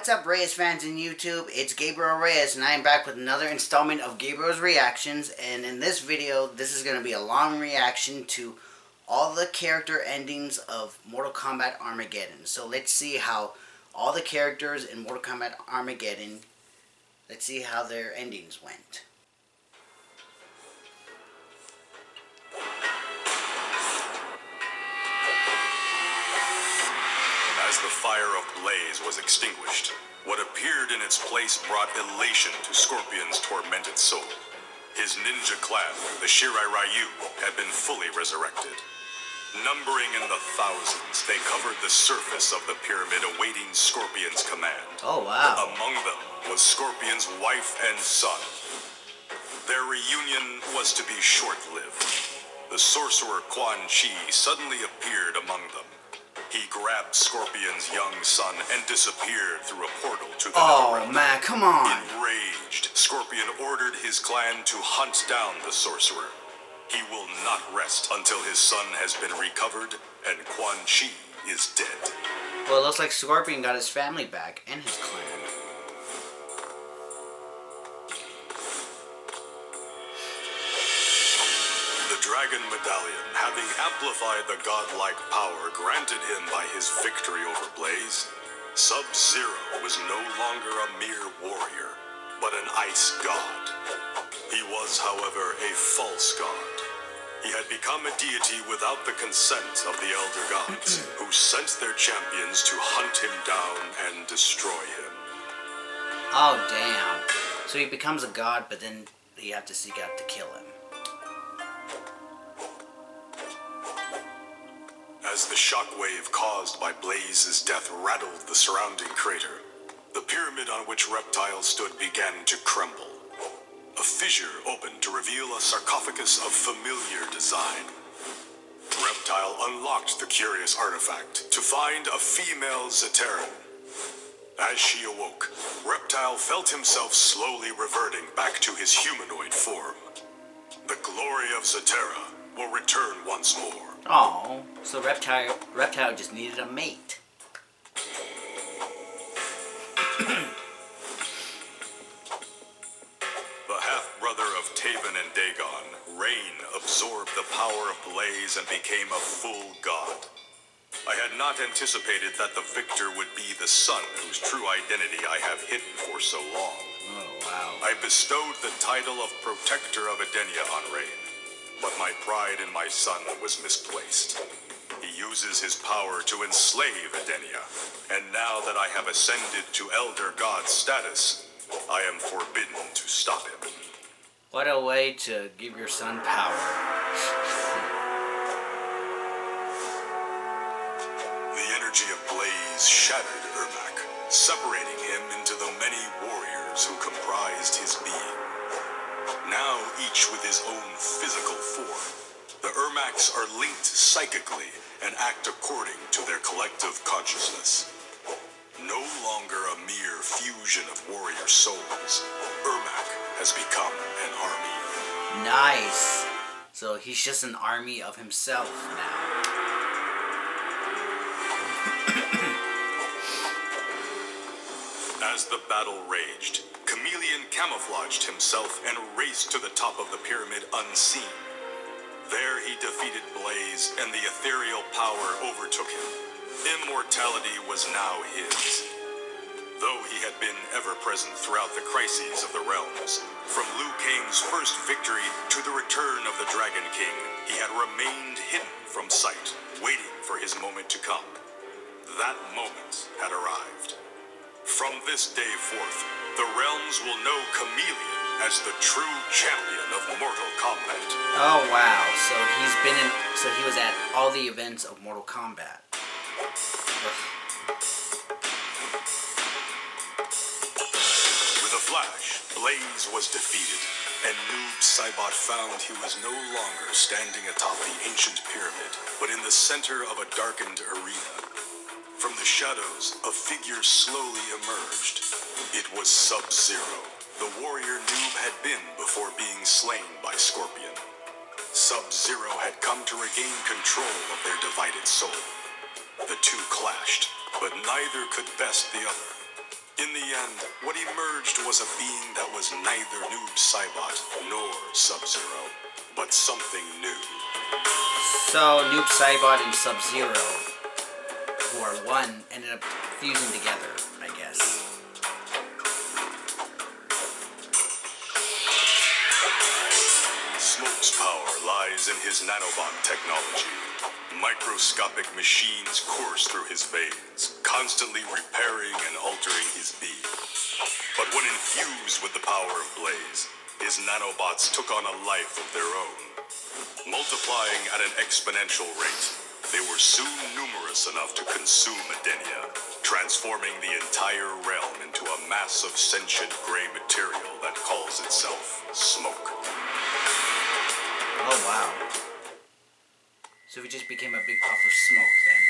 What's up, Reyes fans in YouTube? It's Gabriel Reyes, and I am back with another installment of Gabriel's Reactions. And in this video, this is going to be a long reaction to all the character endings of Mortal Kombat Armageddon. So let's see how all the characters in Mortal Kombat Armageddon, let's see how their endings went. As the fire of Blaze was extinguished, what appeared in its place brought elation to Scorpion's tormented soul. His ninja clan, the Shirai Ryu, had been fully resurrected. Numbering in the thousands, they covered the surface of the pyramid awaiting Scorpion's command. Oh, wow. Among them was Scorpion's wife and son. Their reunion was to be short-lived. The sorcerer Quan Chi suddenly appeared among them. He grabbed Scorpion's young son and disappeared through a portal to the Oh man, come on! Enraged, Scorpion ordered his clan to hunt down the sorcerer. He will not rest until his son has been recovered and Quan Chi is dead. Well, it looks like Scorpion got his family back and his clan. The Dragon Medallion, having amplified the godlike power granted him by his victory over Blaze, Sub-Zero was no longer a mere warrior, but an ice god. He was, however, a false god. He had become a deity without the consent of the Elder Gods, who sent their champions to hunt him down and destroy him. Oh, damn. So he becomes a god, but then you have to seek out to kill him. As the shockwave caused by Blaze's death rattled the surrounding crater, the pyramid on which Reptile stood began to crumble. A fissure opened to reveal a sarcophagus of familiar design. Reptile unlocked the curious artifact to find a female Zaterran. As she awoke, Reptile felt himself slowly reverting back to his humanoid form. The glory of Zaterra will return once more. Oh, so Reptile just needed a mate. The half-brother of Taven and Dagon, Rain absorbed the power of Blaze and became a full god. I had not anticipated that the victor would be the son whose true identity I have hidden for so long. Oh, wow. I bestowed the title of Protector of Edenia on Rain. But my pride in my son was misplaced. He uses his power to enslave Edenia, and now that I have ascended to Elder God status, I am forbidden to stop him. What a way to give your son power. The energy of Blaze shattered Ermac, separating him into the many warriors who comprised his being. Now each with his own physical form, the Ermacs are linked psychically and act according to their collective consciousness. No longer a mere fusion of warrior souls, Ermac has become an army. Nice. So he's just an army of himself now. As the battle raged, Chameleon camouflaged himself and raced to the top of the pyramid unseen. There he defeated Blaze and the ethereal power overtook him. Immortality was now his. Though he had been ever-present throughout the crises of the realms, from Liu Kang's first victory to the return of the Dragon King, he had remained hidden from sight, waiting for his moment to come. That moment had arrived. From this day forth, the realms will know Chameleon as the true champion of Mortal Kombat. Oh wow, so he was at all the events of Mortal Kombat. With a flash, Blaze was defeated, and Noob Saibot found he was no longer standing atop the ancient pyramid, but in the center of a darkened arena. From the shadows, a figure slowly emerged. It was Sub-Zero, the warrior Noob had been before being slain by Scorpion. Sub-Zero had come to regain control of their divided soul. The two clashed, but neither could best the other. In the end, what emerged was a being that was neither Noob Saibot nor Sub-Zero, but something new. So, Noob Saibot and Sub-Zero, who are one, ended up fusing together, I guess. Smoke's power lies in his nanobot technology. Microscopic machines course through his veins, constantly repairing and altering his being. But when infused with the power of Blaze, his nanobots took on a life of their own. Multiplying at an exponential rate, they were soon numerous enough to consume Edenia, transforming the entire realm into a mass of sentient gray material that calls itself Smoke. Oh, wow. So he just became a big puff of smoke, then.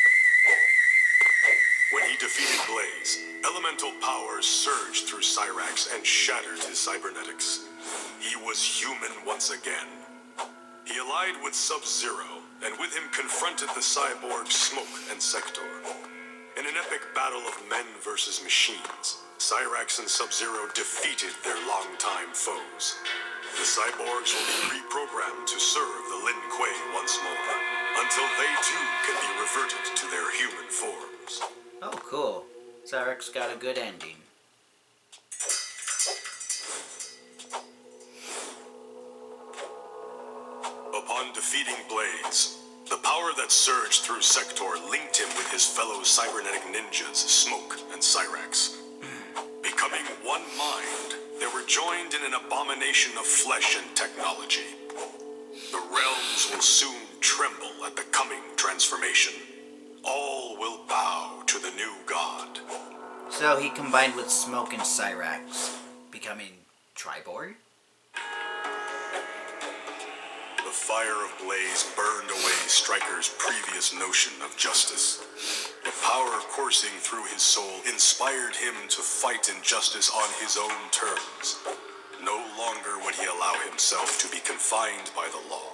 When he defeated Blaze, elemental powers surged through Cyrax and shattered his cybernetics. He was human once again. He allied with Sub-Zero, and with him confronted the cyborgs Smoke and Sector. In an epic battle of men versus machines, Cyrax and Sub-Zero defeated their longtime foes. The cyborgs will be reprogrammed to serve the Lin Kuei once more, until they too can be reverted to their human forms. Oh, cool. Cyrax got a good ending. Upon defeating Blaze, the power that surged through Sector linked him with his fellow cybernetic ninjas, Smoke and Cyrax. Becoming one mind, they were joined in an abomination of flesh and technology. The realms will soon tremble at the coming transformation. All will bow to the new god. So he combined with Smoke and Cyrax, becoming Triborg? The fire of Blaze burned away Striker's previous notion of justice. The power coursing through his soul inspired him to fight injustice on his own terms. No longer would he allow himself to be confined by the law.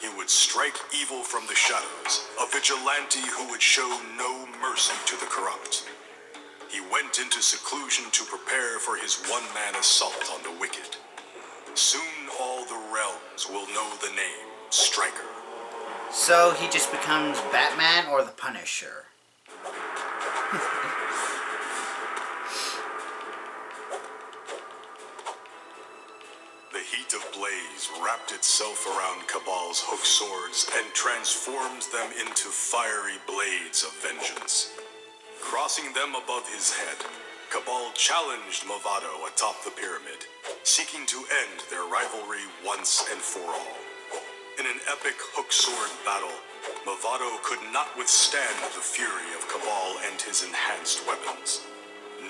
He would strike evil from the shadows, a vigilante who would show no mercy to the corrupt. He went into seclusion to prepare for his one-man assault on the wicked. Soon all the realms will know the name Striker. So he just becomes Batman or the Punisher? The heat of Blaze wrapped itself around Cabal's hook swords and transformed them into fiery blades of vengeance. Crossing them above his head, Cabal challenged Movado atop the pyramid, seeking to end their rivalry once and for all. In an epic hook sword battle, Movado could not withstand the fury of Cabal and his enhanced weapons.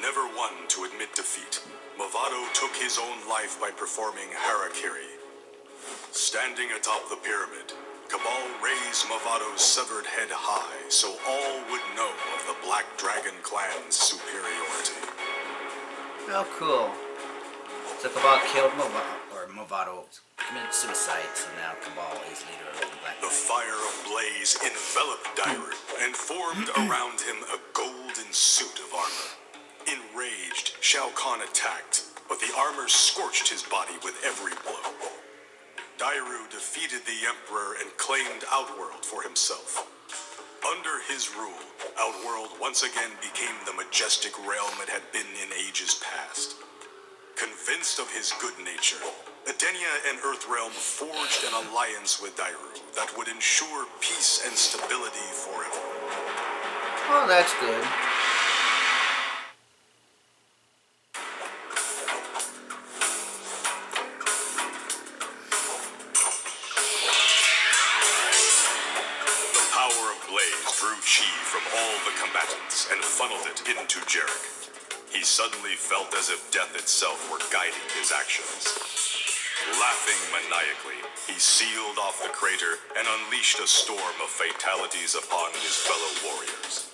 Never one to admit defeat, Movado took his own life by performing harakiri. Standing atop the pyramid, Cabal raised Movado's severed head high so all would know of the Black Dragon clan's superiority. Oh, cool. So Cabal killed Movado committed suicide, so now Cabal is leader of the Black The Dragon. fire of Blaze enveloped Dairu and formed around him a golden suit of armor. Enraged, Shao Kahn attacked, but the armor scorched his body with every blow. Dairu defeated the Emperor and claimed Outworld for himself. Under his rule, Outworld once again became the majestic realm it had been in ages past. Convinced of his good nature, Edenia and Earthrealm forged an alliance with Dairu that would ensure peace and stability forever. Oh, that's good. Drew chi from all the combatants and funneled it into Jarek. He suddenly felt as if death itself were guiding his actions. Laughing maniacally, he sealed off the crater and unleashed a storm of fatalities upon his fellow warriors.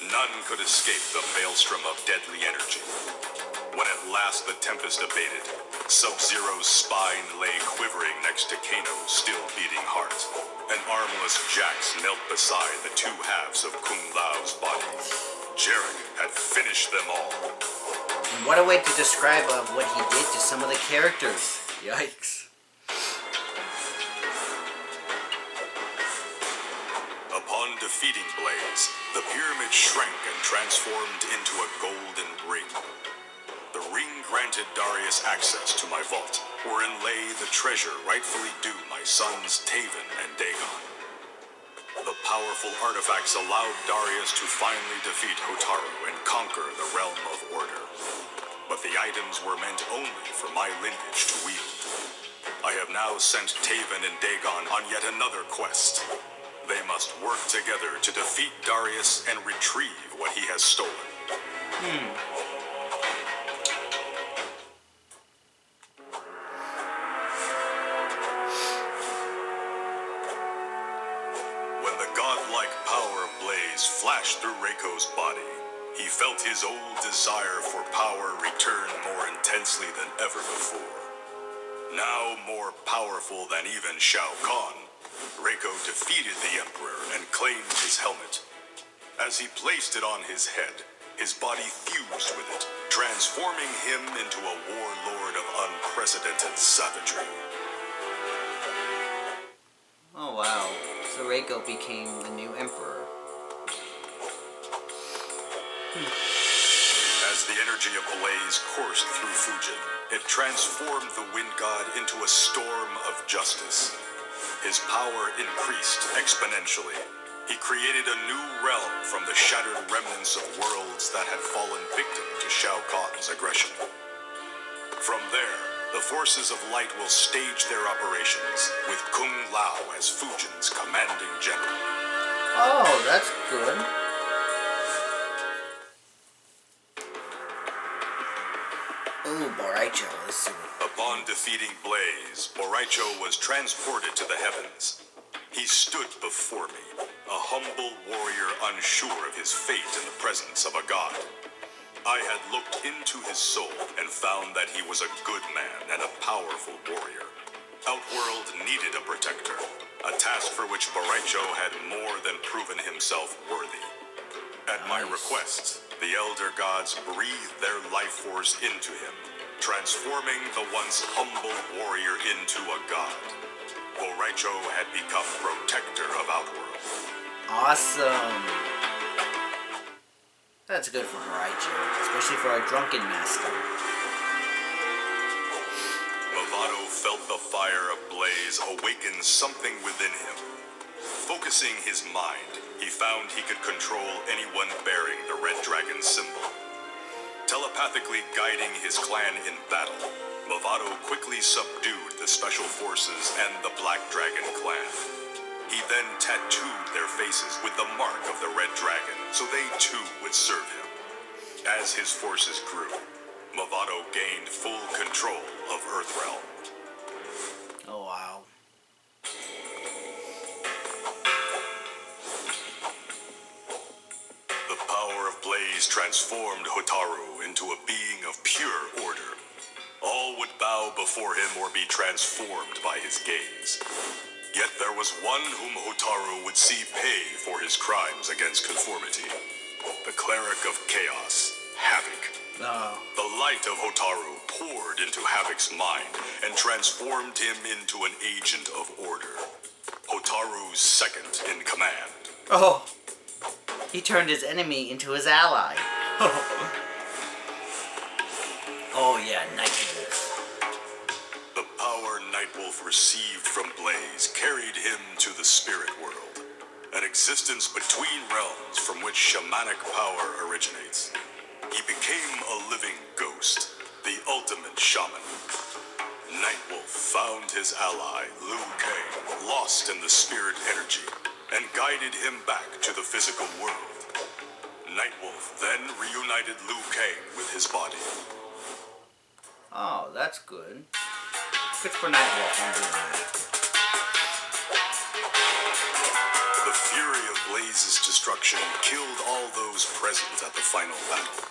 None could escape the maelstrom of deadly energy. When at last the tempest abated, Sub-Zero's spine lay quivering next to Kano's still beating heart. An armless Jax knelt beside the two halves of Kung Lao's body. Jarek had finished them all. And what a way to describe what he did to some of the characters. Yikes. Upon defeating Blaze, the pyramid shrank and transformed into a golden ring. The ring granted Darius access to my vault, wherein lay the treasure rightfully due my sons Taven and Dagon. The powerful artifacts allowed Darius to finally defeat Hotaru and conquer the realm of order. But the items were meant only for my lineage to wield. I have now sent Taven and Dagon on yet another quest. They must work together to defeat Darius and retrieve what he has stolen. When the godlike power of Blaze flashed through Reiko's body, he felt his old desire for power return more intensely than ever before. Now more powerful than even Shao Kahn, Reiko defeated the Emperor and claimed his helmet. As he placed it on his head, his body fused with it, transforming him into a warlord of unprecedented savagery. Oh wow. So Reiko became the new emperor. As the energy of Blaze coursed through Fujin, it transformed the Wind God into a storm of justice. His power increased exponentially. He created a new realm from the shattered remnants of worlds that had fallen victim to Shao Kahn's aggression. From there, the forces of light will stage their operations, with Kung Lao as Fujin's commanding general. Oh, that's good. Ooh, Boraicho. Let's see. Upon defeating Blaze, Boraicho was transported to the heavens. He stood before me, a humble warrior unsure of his fate in the presence of a god. I had looked into his soul and found that he was a good man and a powerful warrior. Outworld needed a protector, a task for which Boraicho had more than proven himself worthy. At my request, the elder gods breathed their life force into him, transforming the once humble warrior into a god. Boraicho had become protector of Outworld. Awesome. That's good for Boraicho, especially for a drunken master. Movado felt the fire of Blaze awaken something within him. Focusing his mind, he found he could control anyone bearing the Red Dragon symbol. Telepathically guiding his clan in battle, Movado quickly subdued the Special Forces and the Black Dragon clan. He then tattooed their faces with the mark of the Red Dragon, so they too would serve him. As his forces grew, Movado gained full control of Earthrealm. Oh wow. The power of Blaze transformed Hotaru into a being of pure order. All would bow before him or be transformed by his gaze. Yet there was one whom Hotaru would see pay for his crimes against conformity. The Cleric of Chaos, Havoc. The light of Hotaru poured into Havoc's mind and transformed him into an agent of order. Hotaru's second in command. Oh, he turned his enemy into his ally. Oh yeah, Nightwolf. The power Nightwolf received from Blaze carried him to the spirit world, an existence between realms from which shamanic power originates. He became a living ghost, the ultimate shaman. Nightwolf found his ally, Liu Kang, lost in the spirit energy, and guided him back to the physical world. Nightwolf then reunited Liu Kang with his body. Oh, that's good. Good for Nightwolf on doing that. The fury of Blaze's destruction killed all those present at the final battle.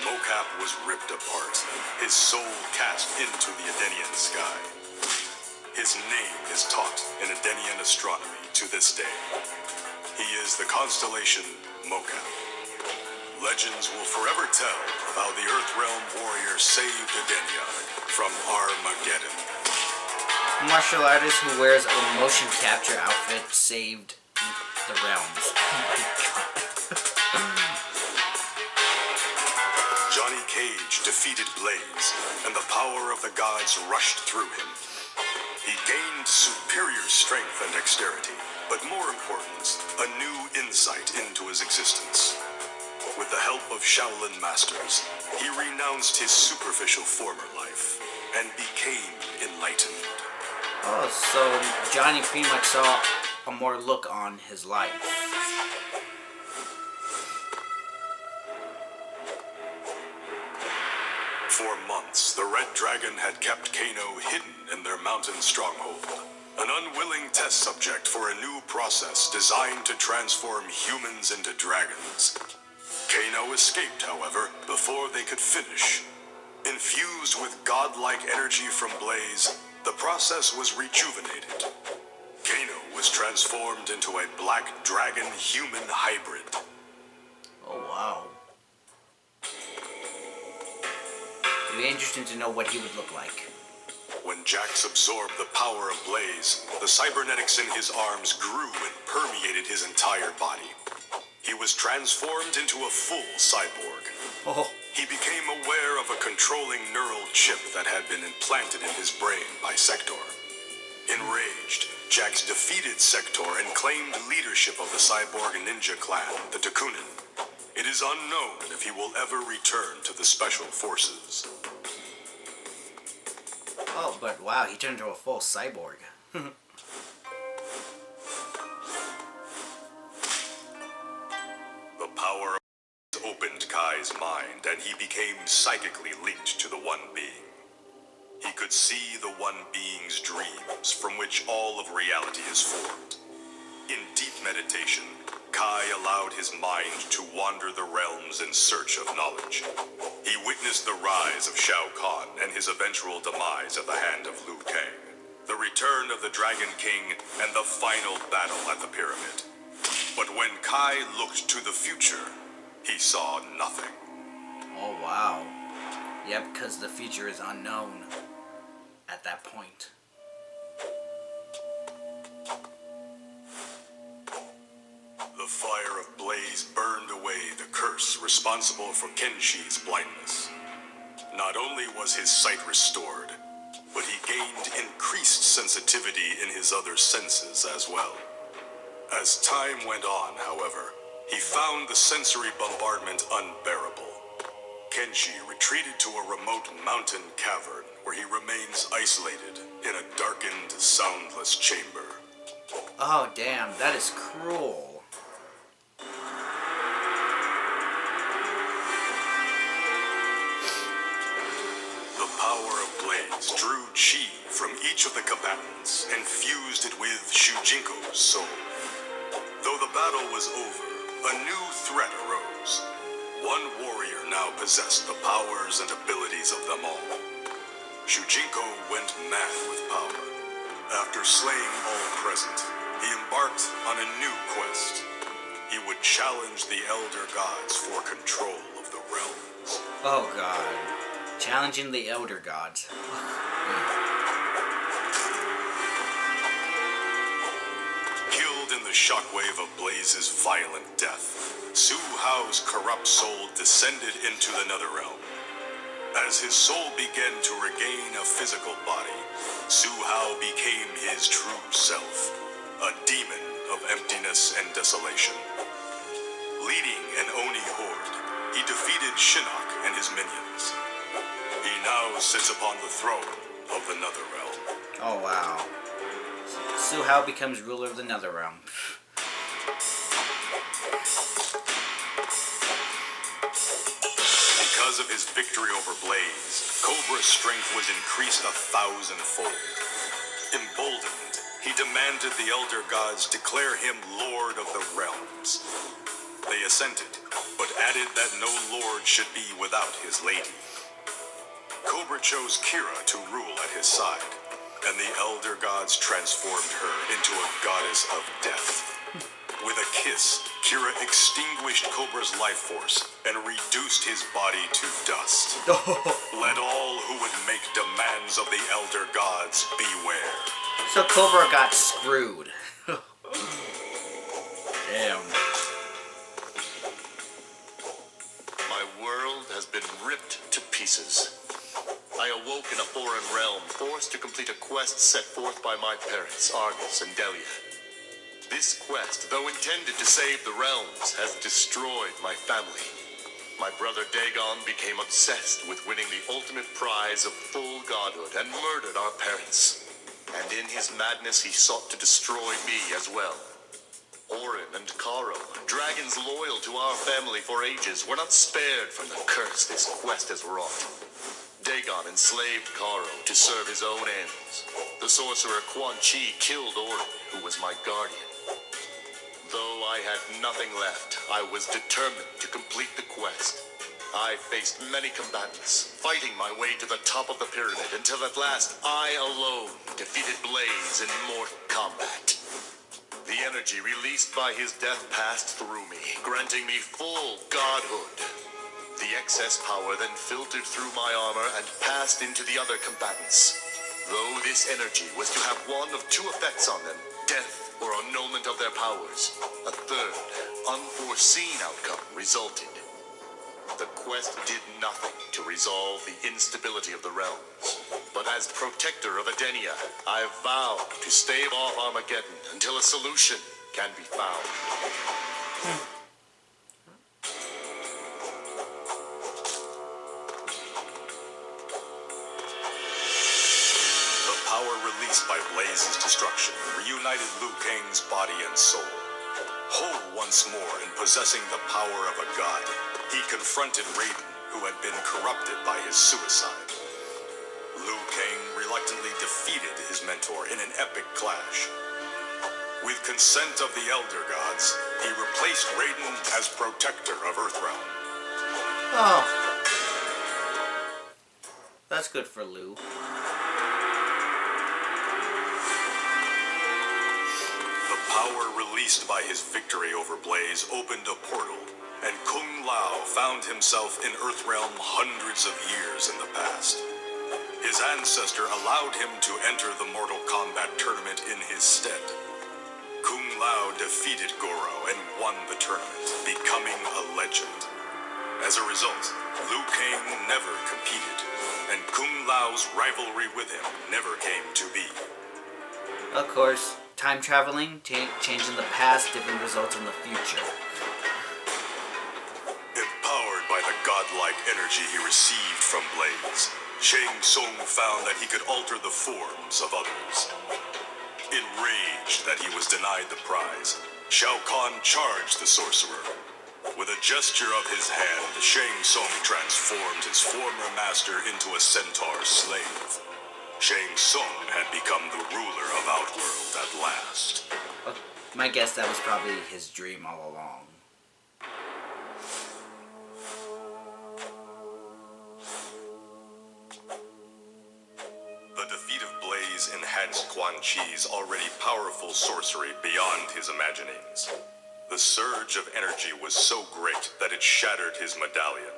Mocap was ripped apart, his soul cast into the Edenian sky. His name is taught in Edenian astronomy to this day. He is the constellation Mocap. Legends will forever tell of how the Earthrealm warrior saved Edenia from Armageddon. Martial artist who wears a motion capture outfit saved the realms. Johnny Cage defeated Blaze, and the power of the gods rushed through him. He gained superior strength and dexterity, but more important, a new insight into his existence. With the help of Shaolin masters, he renounced his superficial former life and became enlightened. Oh, so Johnny pretty much saw a more look on his life. For months, the Red Dragon had kept Kano hidden in their mountain stronghold, an unwilling test subject for a new process designed to transform humans into dragons. Kano escaped, however, before they could finish. Infused with godlike energy from Blaze, the process was rejuvenated. Kano was transformed into a black dragon-human hybrid. Oh, wow. It'd be interesting to know what he would look like. When Jax absorbed the power of Blaze, the cybernetics in his arms grew and permeated his entire body. He was transformed into a full cyborg. Oh. He became aware of a controlling neural chip that had been implanted in his brain by Sector. Enraged, Jax defeated Sector and claimed leadership of the cyborg ninja clan, the Dakunin. It is unknown if he will ever return to the Special Forces. Oh, but wow, he turned into a full cyborg. The power opened Kai's mind, and he became psychically linked to the One Being. He could see the One Being's dreams, from which all of reality is formed. In deep meditation, Kai allowed his mind to wander the realms in search of knowledge. He witnessed the rise of Shao Kahn and his eventual demise at the hand of Liu Kang, the return of the Dragon King, and the final battle at the pyramid. But when Kai looked to the future, he saw nothing. Oh, wow. Yep, because the future is unknown at that point. The fire of Blaze burned away the curse responsible for Kenshi's blindness. Not only was his sight restored, but he gained increased sensitivity in his other senses as well. As time went on, however, he found the sensory bombardment unbearable. Kenshi retreated to a remote mountain cavern where he remains isolated in a darkened, soundless chamber. Oh, damn, that is cruel. The power of Blaze drew chi from each of the combatants and fused it with Shujinko's soul. Though the battle was over, a new threat arose. One warrior now possessed the powers and abilities of them all. Shujinko went mad with power. After slaying all present, he embarked on a new quest. He would challenge the Elder Gods for control of the realms. Oh, God. Challenging the Elder Gods. Killed in the shockwave of Blaze's violent death, Su Hao's corrupt soul descended into the Netherrealm. As his soul began to regain a physical body, Su Hao became his true self, a demon of emptiness and desolation. Leading an Oni horde, he defeated Shinnok and his minions. He now sits upon the throne of the Netherrealm. Oh, wow. Su Hao becomes ruler of the Netherrealm. Because of his victory over Blaze, Cobra's strength was increased 1,000-fold. Emboldened, he demanded the Elder Gods declare him Lord of the Realms. They assented, but added that no lord should be without his lady. Cobra chose Kira to rule at his side, and the Elder Gods transformed her into a goddess of death. With a kiss, Kira extinguished Cobra's life force and reduced his body to dust. Let all who would make demands of the Elder Gods beware. So Cobra got screwed. Damn. My world has been ripped to pieces. I awoke in a foreign realm, forced to complete a quest set forth by my parents, Argus and Delia. This quest, though intended to save the realms, has destroyed my family. My brother Dagon became obsessed with winning the ultimate prize of full godhood and murdered our parents. And in his madness, he sought to destroy me as well. Orin and Karo, dragons loyal to our family for ages, were not spared from the curse this quest has wrought. Dagon enslaved Karo to serve his own ends. The sorcerer Quan Chi killed Orin, who was my guardian. Though I had nothing left, I was determined to complete the quest. I faced many combatants, fighting my way to the top of the pyramid until at last I alone defeated Blaze in Mortal Kombat. The energy released by his death passed through me, granting me full godhood. The excess power then filtered through my armor and passed into the other combatants. Though this energy was to have one of two effects on them, death or annulment of their powers, a third, unforeseen outcome resulted. The quest did nothing to resolve the instability of the realms. But as protector of Edenia, I vow to stave off Armageddon until a solution can be found. Released by Blaze's destruction, reunited Liu Kang's body and soul. Whole once more and possessing the power of a god, he confronted Raiden, who had been corrupted by his suicide. Liu Kang reluctantly defeated his mentor in an epic clash. With consent of the Elder Gods, he replaced Raiden as protector of Earthrealm. Oh. That's good for Liu. Power released by his victory over Blaze opened a portal, and Kung Lao found himself in Earthrealm hundreds of years in the past. His ancestor allowed him to enter the Mortal Kombat tournament in his stead. Kung Lao defeated Goro and won the tournament, becoming a legend. As a result, Liu Kang never competed, and Kung Lao's rivalry with him never came to be. Of course. Time traveling, changing the past, different results in the future. Empowered by the godlike energy he received from Blaze, Shang Tsung found that he could alter the forms of others. Enraged that he was denied the prize, Shao Kahn charged the sorcerer. With a gesture of his hand, Shang Tsung transformed his former master into a centaur slave. Shang Tsung had become the ruler of Outworld at last. My guess that was probably his dream all along. The defeat of Blaze enhanced Quan Chi's already powerful sorcery beyond his imaginings. The surge of energy was so great that it shattered his medallion.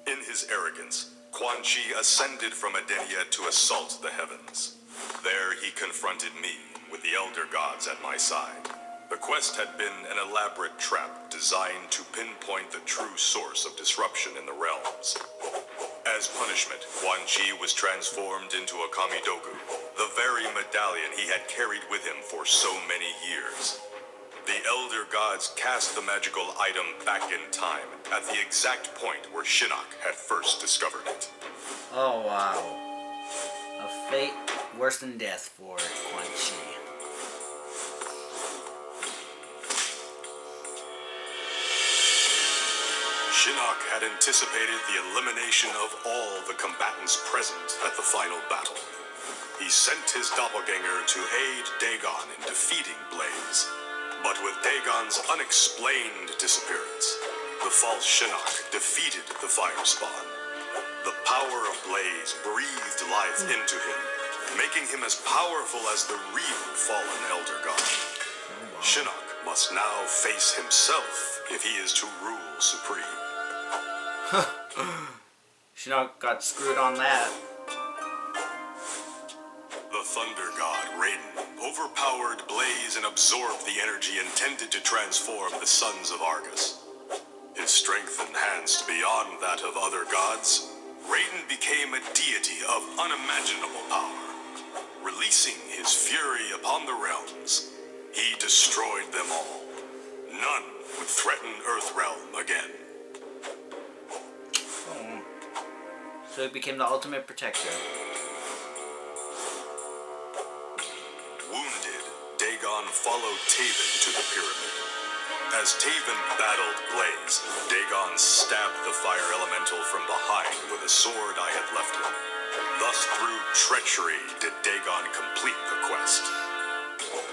In his arrogance, Quan Chi ascended from Edenia to assault the heavens. There he confronted me, with the Elder Gods at my side. The quest had been an elaborate trap designed to pinpoint the true source of disruption in the realms. As punishment, Quan Chi was transformed into a Kamidogu, the very medallion he had carried with him for so many years. The Elder Gods cast the magical item back in time, at the exact point where Shinnok had first discovered it. Oh wow. A fate worse than death for Quan Chi. Shinnok had anticipated the elimination of all the combatants present at the final battle. He sent his doppelganger to aid Dagon in defeating Blaze. But with Dagon's unexplained disappearance, the false Shinnok defeated the Fire Spawn. The power of Blaze breathed life into him, making him as powerful as the real fallen Elder God. Shinnok must now face himself if he is to rule supreme. She not got screwed on that. The Thunder God, Raiden, overpowered Blaze and absorbed the energy intended to transform the sons of Argus. His strength enhanced beyond that of other gods, Raiden became a deity of unimaginable power. Releasing his fury upon the realms, he destroyed them all. None would threaten Earthrealm again. Oh. So he became the ultimate protector. Wounded, Dagon followed Taven to the pyramid. As Taven battled Blaze, Dagon stabbed the fire elemental from behind with a sword I had left him. Thus, through treachery, did Dagon complete the quest.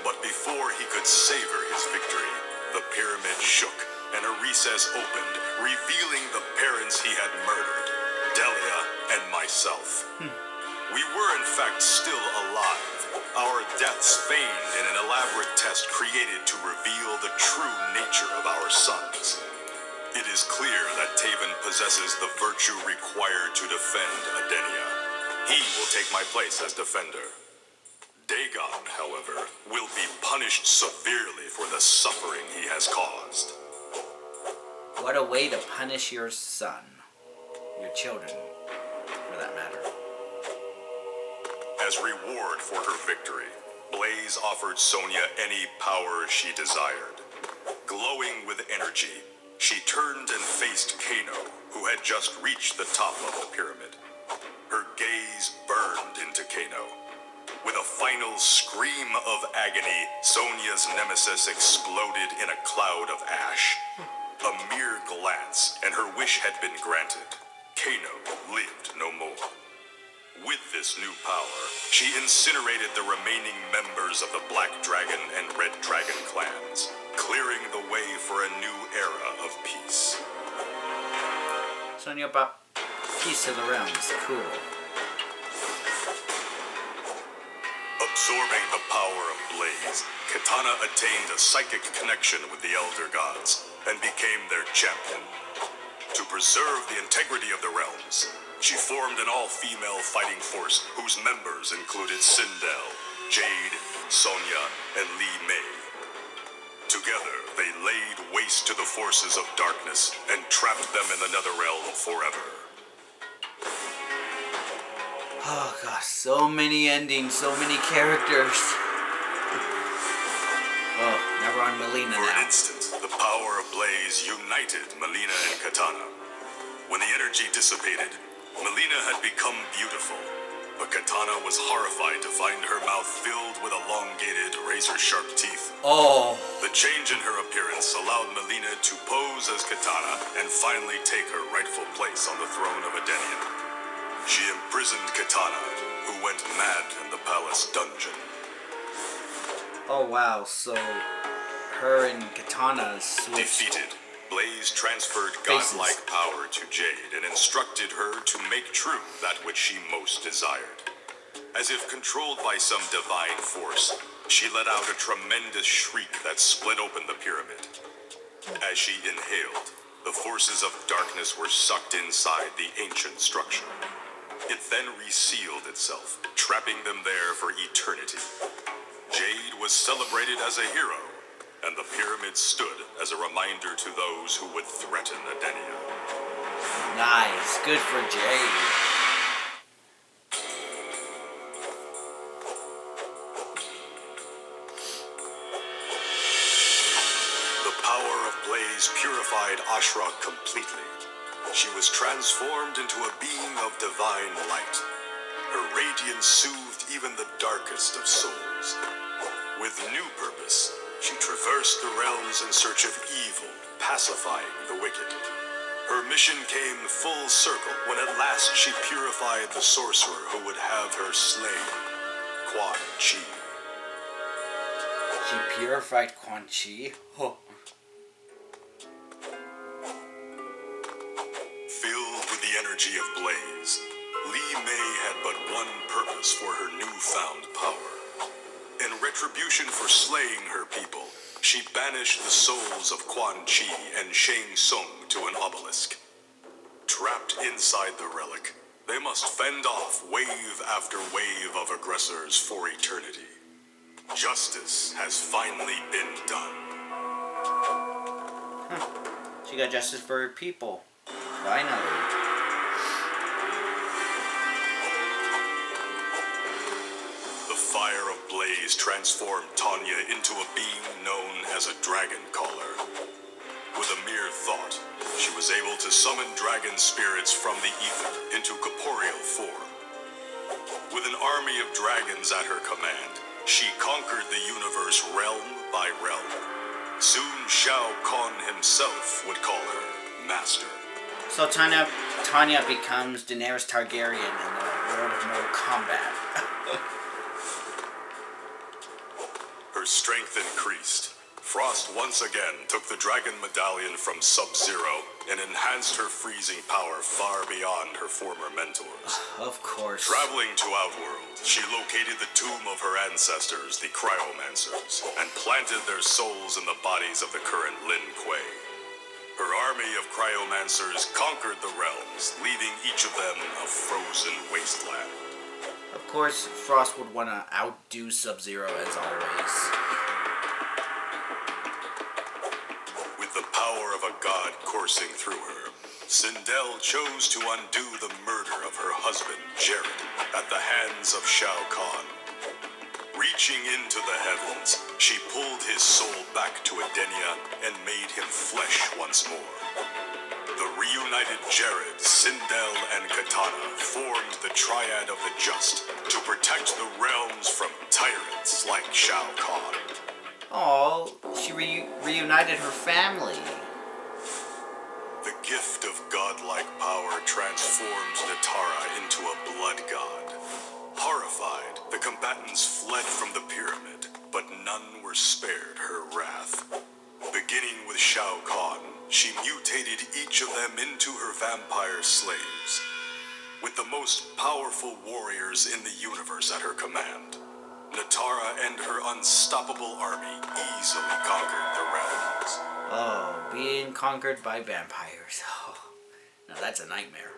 But before he could savor his victory, the pyramid shook, and a recess opened, revealing the parents he had murdered, Delia and myself. We were in fact still alive, our deaths feigned in an elaborate test created to reveal the true nature of our sons. It is clear that Taven possesses the virtue required to defend Adenia. He will take my place as defender. Dagon, however, will be punished severely for the suffering he has caused. What a way to punish your son. Your children, for that matter. As reward for her victory, Blaze offered Sonya any power she desired. Glowing with energy, she turned and faced Kano, who had just reached the top of the pyramid. Her gaze burned into Kano. With a final scream of agony, Sonya's nemesis exploded in a cloud of ash. A mere glance, and her wish had been granted. Kano lived no more. With this new power, she incinerated the remaining members of the Black Dragon and Red Dragon clans, clearing the way for a new era of peace. Sonya brought peace to the realms. Cool. Absorbing the power of Blaze, Kitana attained a psychic connection with the Elder Gods and became their champion. To preserve the integrity of the realms, she formed an all-female fighting force whose members included Sindel, Jade, Sonya, and Li Mei. Together, they laid waste to the forces of darkness and trapped them in the Netherrealm forever. Oh gosh, so many endings, so many characters. Oh, now we're on Mileena For an now. instant, the power of Blaze united Mileena and Kitana. When the energy dissipated, Mileena had become beautiful, but Kitana was horrified to find her mouth filled with elongated, razor-sharp teeth. Oh. The change in her appearance allowed Mileena to pose as Kitana and finally take her rightful place on the throne of Adenia. She imprisoned Kitana, who went mad in the palace dungeon. Oh wow, so her and Kitana switched. Defeated, Blaze transferred Faces. godlike power to Jade and instructed her to make true that which she most desired. As if controlled by some divine force, she let out a tremendous shriek that split open the pyramid. As she inhaled, the forces of darkness were sucked inside the ancient structure. It then resealed itself, trapping them there for eternity. Jade was celebrated as a hero, and the pyramid stood as a reminder to those who would threaten Adenia. Nice, good for Jade. The power of Blaze purified Ashra completely. She was transformed into a being of divine light. Her radiance soothed even the darkest of souls. With new purpose, she traversed the realms in search of evil, pacifying the wicked. Her mission came full circle when at last she purified the sorcerer who would have her slain, Quan Chi. She purified Quan Chi. Oh. Filled with the energy of Blaze, Li Mei had but one purpose for her newfound power. In retribution for slaying her people, she banished the souls of Quan Chi and Shang Tsung to an obelisk. Trapped inside the relic, they must fend off wave after wave of aggressors for eternity. Justice has finally been done. She got justice for her people. Finally. The fire of blaze transformed Tanya into a being known as a dragon caller. With a mere thought, she was able to summon dragon spirits from the ether into corporeal form. With an army of dragons at her command, she conquered the universe realm by realm. Soon Shao Kahn himself would call her Master. So Tanya becomes Daenerys Targaryen in the world of Mortal Kombat. Her strength increased. Frost once again took the Dragon Medallion from Sub-Zero and enhanced her freezing power far beyond her former mentors. Of course. Traveling to Outworld, she located the tomb of her ancestors, the Cryomancers, and planted their souls in the bodies of the current Lin Kuei. Her army of Cryomancers conquered the realms, leaving each of them a frozen wasteland. Of course, Frost would want to outdo Sub-Zero as always. With the power of a god coursing through her, Sindel chose to undo the murder of her husband, Jared, at the hands of Shao Kahn. Reaching into the heavens, she pulled his soul back to Edenia and made him flesh once more. The reunited Jared, Sindel, and Katana formed the Triad of the Just to protect the realms from tyrants like Shao Kahn. Oh, she reunited her family. The gift of godlike power transformed Natara into a blood god. Horrified, the combatants fled from the pyramid, but none were spared her wrath. Beginning with Shao Kahn, she mutated each of them into her vampire slaves. With the most powerful warriors in the universe at her command, Natara and her unstoppable army easily conquered the realms. Oh, being conquered by vampires. Oh, now that's a nightmare.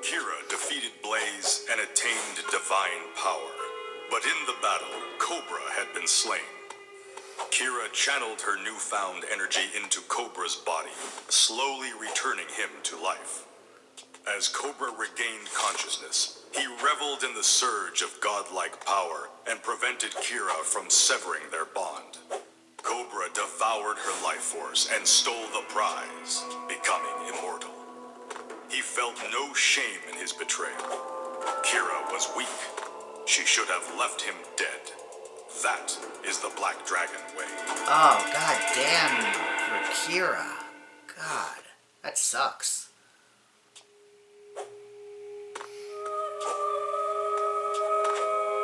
Kira defeated Blaze and attained divine power, but in the battle, Cobra had been slain. Kira channeled her newfound energy into Cobra's body, slowly returning him to life. As Cobra regained consciousness, he reveled in the surge of godlike power and prevented Kira from severing their bond. Cobra devoured her life force and stole the prize, becoming immortal. He felt no shame in his betrayal. Kira was weak. She should have left him dead. That is the Black Dragon way. Oh, god damn you for Kira. God, that sucks.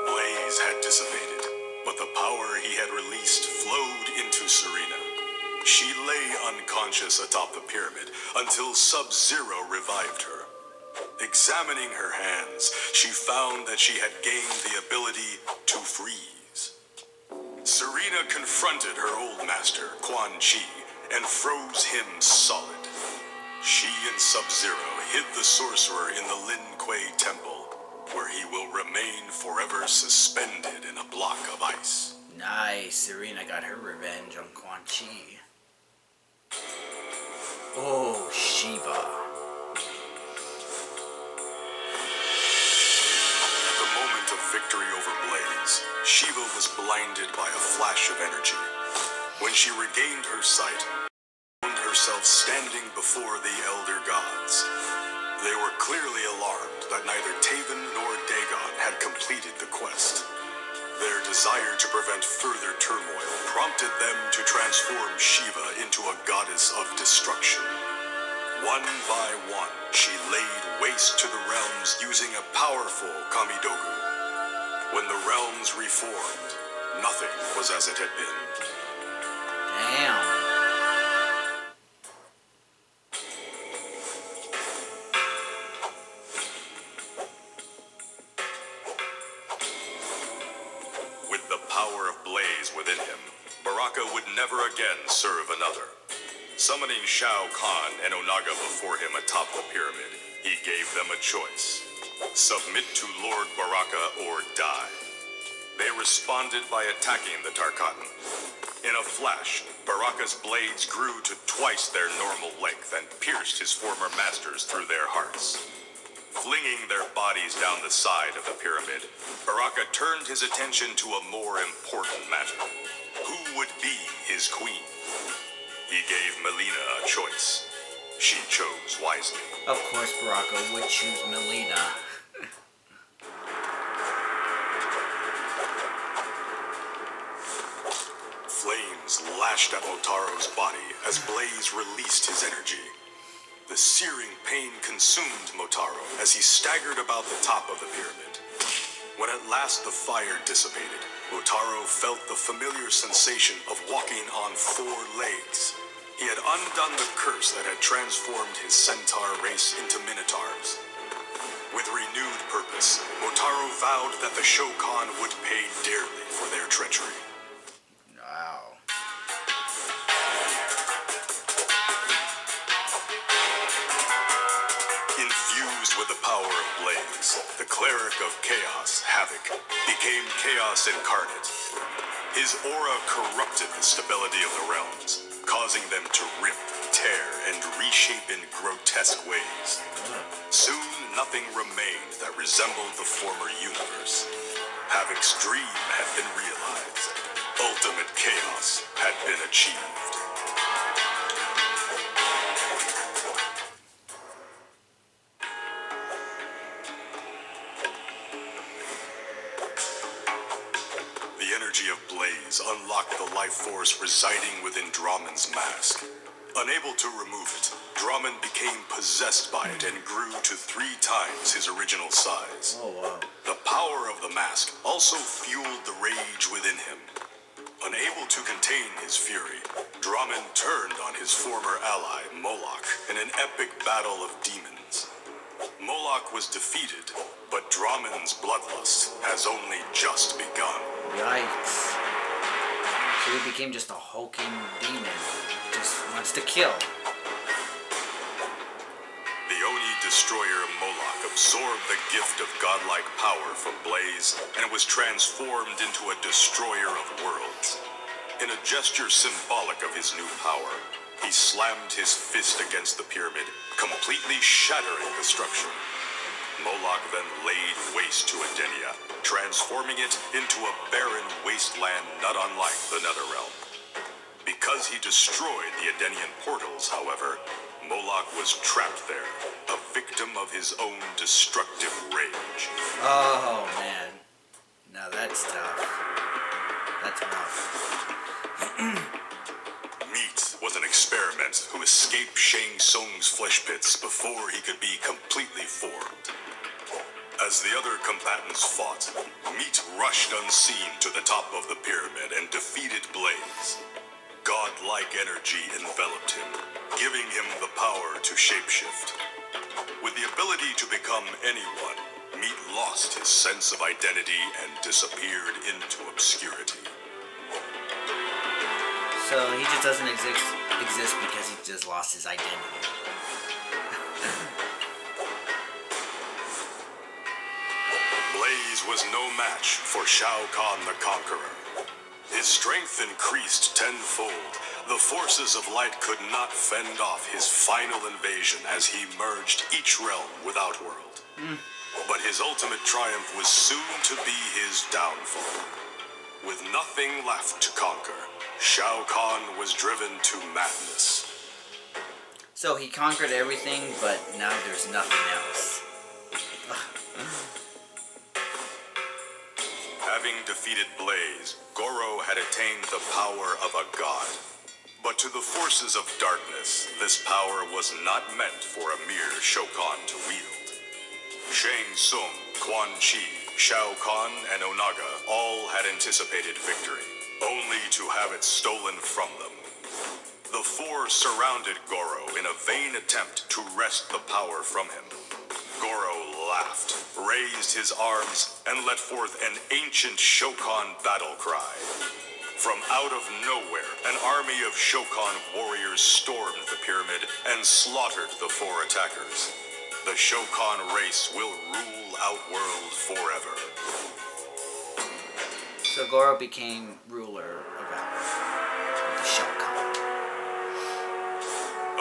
Blaze had dissipated, but the power he had released flowed into Serena. She lay unconscious atop the pyramid until Sub-Zero revived her. Examining her hands, she found that she had gained the ability to freeze. Serena confronted her old master, Quan Chi, and froze him solid. She and Sub-Zero hid the sorcerer in the Lin Kuei Temple, where he will remain forever suspended in a block of ice. Nice, Serena got her revenge on Quan Chi. Oh, Shiva. At the moment of victory over Blaze, Shiva was blinded by a flash of energy. When she regained her sight, she found herself standing before the Elder Gods. They were clearly alarmed that neither Taven nor Dagon had completed the quest. Their desire to prevent further turmoil prompted them to transform Shiva into a goddess of destruction. One by one, she laid waste to the realms using a powerful Kamidogu. When the realms reformed, nothing was as it had been. Damn. With the power of Blaze within him, never again serve another. Summoning Shao Kahn and Onaga before him atop the pyramid, he gave them a choice. Submit to Lord Baraka or die. They responded by attacking the Tarkatan. In a flash, Baraka's blades grew to twice their normal length and pierced his former masters through their hearts. Flinging their bodies down the side of the pyramid, Baraka turned his attention to a more important matter. Who would be his queen? He gave Melina a choice. She chose wisely. Of course, Baraka would choose Melina. Flames lashed at Motaro's body as Blaze released his energy. The searing pain consumed Motaro as he staggered about the top of the pyramid. When at last the fire dissipated, Motaro felt the familiar sensation of walking on 4 legs. He had undone the curse that had transformed his centaur race into minotaurs. With renewed purpose, Motaro vowed that the Shokan would pay dearly for their treachery. Wow. Infused with the power of Blaze, the cleric of chaos, Havoc, became chaos incarnate. His aura corrupted the stability of the realms, causing them to rip, tear, and reshape in grotesque ways. Soon, nothing remained that resembled the former universe. Havoc's dream had been realized. Ultimate chaos had been achieved. The energy of Blaze unlocked the life force residing within Dramon's mask. Unable to remove it, Dramon became possessed by it and grew to 3 times his original size. Oh, wow. The power of the mask also fueled the rage within him. Unable to contain his fury, Dramon turned on his former ally, Moloch, in an epic battle of demons. Moloch was defeated, but Dramon's bloodlust has only just begun. Yikes. So he became just a hulking demon. Just wants to kill. The Oni destroyer Moloch absorbed the gift of godlike power from Blaze and was transformed into a destroyer of worlds. In a gesture symbolic of his new power, he slammed his fist against the pyramid, completely shattering the structure. Moloch then laid waste to Edenia, transforming it into a barren wasteland not unlike the Netherrealm. Because he destroyed the Edenian portals, however, Moloch was trapped there, a victim of his own destructive rage. Oh, man. Now that's tough. That's rough. Meat was an experiment who escaped Shang Tsung's flesh pits before he could be completely formed. As the other combatants fought, Meat rushed unseen to the top of the pyramid and defeated Blaze. Godlike energy enveloped him, giving him the power to shapeshift. With the ability to become anyone, Meat lost his sense of identity and disappeared into obscurity. So he just doesn't exist because he just lost his identity. Blaze was no match for Shao Kahn the Conqueror. His strength increased tenfold. The forces of light could not fend off his final invasion as he merged each realm with Outworld. But his ultimate triumph was soon to be his downfall. With nothing left to conquer, Shao Kahn was driven to madness. So he conquered everything, but now there's nothing else. Having defeated Blaze, Goro had attained the power of a god. But to the forces of darkness, this power was not meant for a mere Shokan to wield. Shang Tsung, Quan Chi, Shao Kahn, and Onaga all had anticipated victory, only to have it stolen from them. The 4 surrounded Goro in a vain attempt to wrest the power from him. Goro laughed, raised his arms, and let forth an ancient Shokan battle cry. From out of nowhere, an army of Shokan warriors stormed the pyramid and slaughtered the 4 attackers. The Shokan race will rule Outworld forever. So Goro became ruler of Outworld, the Shokan.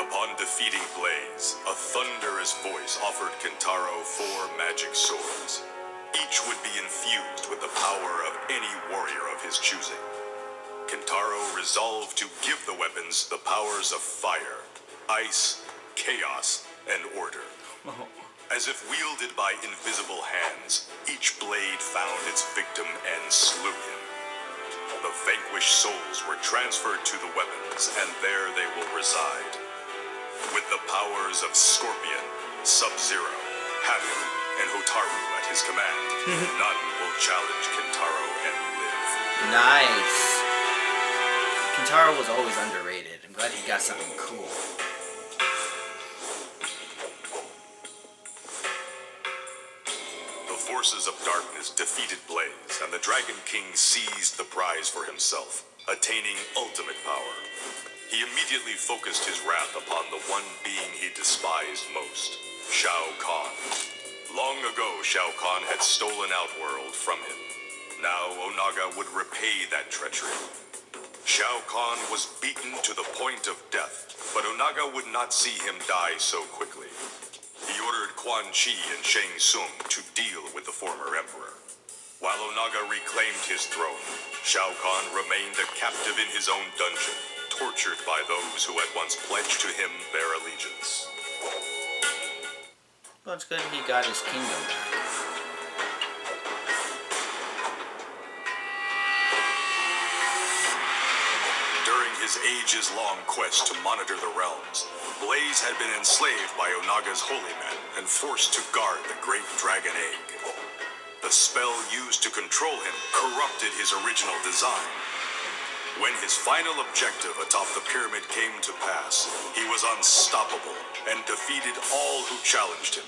Upon defeating Blaze, a thunderous voice offered Kentaro 4 magic swords. Each would be infused with the power of any warrior of his choosing. Kentaro resolved to give the weapons the powers of fire, ice, chaos, and order. As if wielded by invisible hands, each blade found its victim and slew him. The vanquished souls were transferred to the weapons, and there they will reside. With the powers of Scorpion, Sub-Zero, Happen, and Hotaru at his command, none will challenge Kentaro and live. Nice. Kentaro was always underrated. I'm glad he got something cool. The forces of darkness defeated Blaze, and the Dragon King seized the prize for himself, attaining ultimate power. He immediately focused his wrath upon the one being he despised most, Shao Kahn. Long ago, Shao Kahn had stolen Outworld from him. Now Onaga would repay that treachery. Shao Kahn was beaten to the point of death, but Onaga would not see him die so quickly. He ordered Quan Chi and Shang Tsung to deal with the former emperor. While Onaga reclaimed his throne, Shao Kahn remained a captive in his own dungeon, tortured by those who had once pledged to him their allegiance. Well, it's good he got his kingdom back. During his ages-long quest to monitor the realms, Blaze had been enslaved by Onaga's holy men and forced to guard the great dragon egg. The spell used to control him corrupted his original design. When his final objective atop the pyramid came to pass, he was unstoppable and defeated all who challenged him.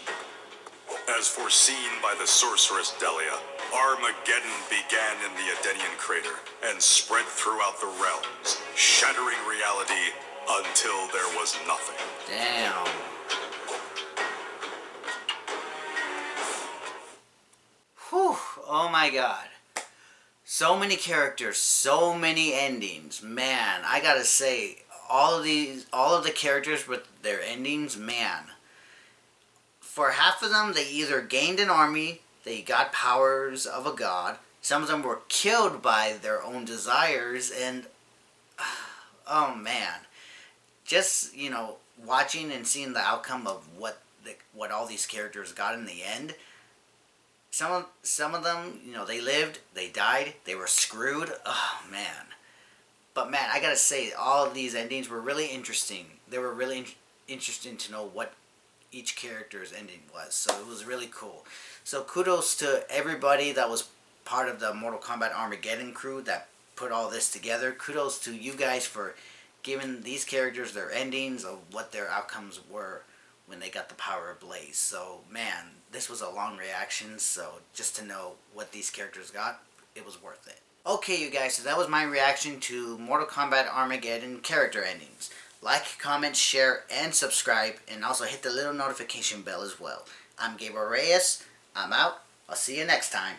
As foreseen by the sorceress Delia, Armageddon began in the Edenian crater and spread throughout the realms, shattering reality until there was nothing. Damn. Whew. Oh my god. So many characters, so many endings. Man, I gotta say, all of the characters with their endings, man. For half of them, they either gained an army, they got powers of a god. Some of them were killed by their own desires, and oh man, just watching and seeing the outcome of what all these characters got in the end. Some of them, they lived, they died, they were screwed. Oh man, but man, I gotta say, all of these endings were really interesting. They were really interesting to know what each character's ending was, so it was really cool. So kudos to everybody that was part of the Mortal Kombat Armageddon crew that put all this together. Kudos to you guys for giving these characters their endings of what their outcomes were when they got the power of Blaze. So man, this was a long reaction, so just to know what these characters got, it was worth it. Okay you guys, so that was my reaction to Mortal Kombat Armageddon character endings. Like, comment, share, and subscribe, and also hit the little notification bell as well. I'm Gabriel Reyes. I'm out. I'll see you next time.